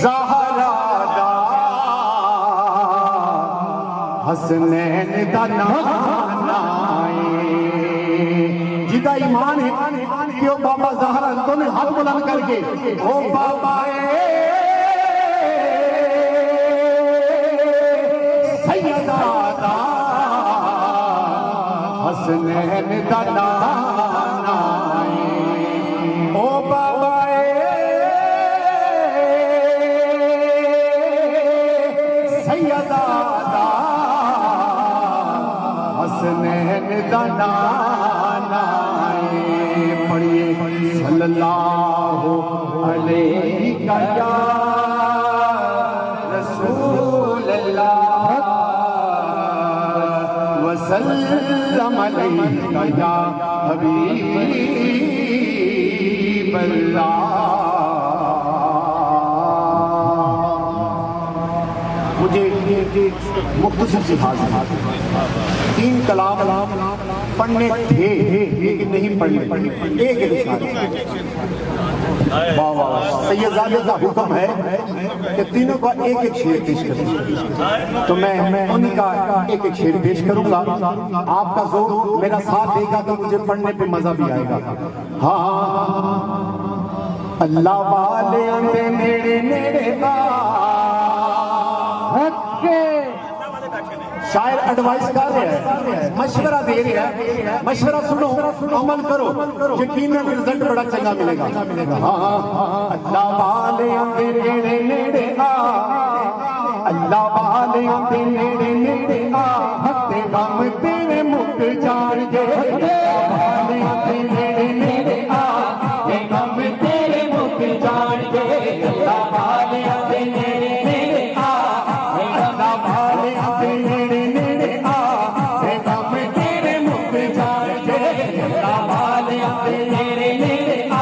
زہرا دا حسنین دا نانا جدا ایمان ہے کہ او بابا زہرا دونوں ہاتھ بلند کر کے او بابا سیدہ دا حسنین دا نانا او بابا سیدہ دا حسنین دا نانا پڑھئے صلی اللہ علیہ یا رسول اللہ وسلم علیہ یا حبیب اللہ. مجھے مختصر سی بات ہے 3 کلام پڑھنے تھے لیکن نہیں پڑھنے ایک ارشاد سید زادے کا حکم ہے کہ تینوں کا ایک ایک شعر پیش کروں تو میں انہی کا ایک ایک شعر پیش کروں گا. آپ کا ذوق میرا ساتھ دے گا تو مجھے پڑھنے پہ مزہ بھی آئے گا. ہاں اللہ والے اندے نیڑے نیڑے دا شاعر ایڈوائس کر رہے ہیں مشورہ دے رہے ہیں مشورہ سنو عمل کرو یقیناً رزلٹ بڑا چنگا ملے گا. اللہ والے اندے نیڑے نیڑے آ اللہ والے اندے نیڑے نیڑے آ ہتے غم تیرے مک جان گے. اللہ والے اندے نیڑے نیڑے آ تے غم تیرے مک جان گے. اللہ والے اندے نیڑے نیڑے آ اللہ والے اندے نیڑے نیڑے آ تے غم تیرے مک جان گے. اللہ والے اندے نیڑے نیڑے آ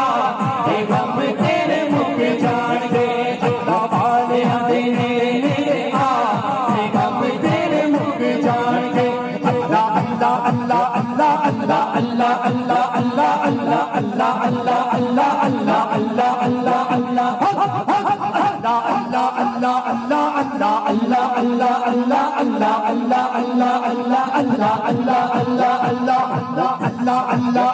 تے غم تیرے مک جان گے. اللہ والے اندے نیڑے نیڑے آ تے غم تیرے مک جان گے. اللہ اللہ اللہ اللہ اللہ اللہ اللہ اللہ اللہ اللہ اللہ اللہ اللہ اللہ اللہ اللہ اللہ اللہ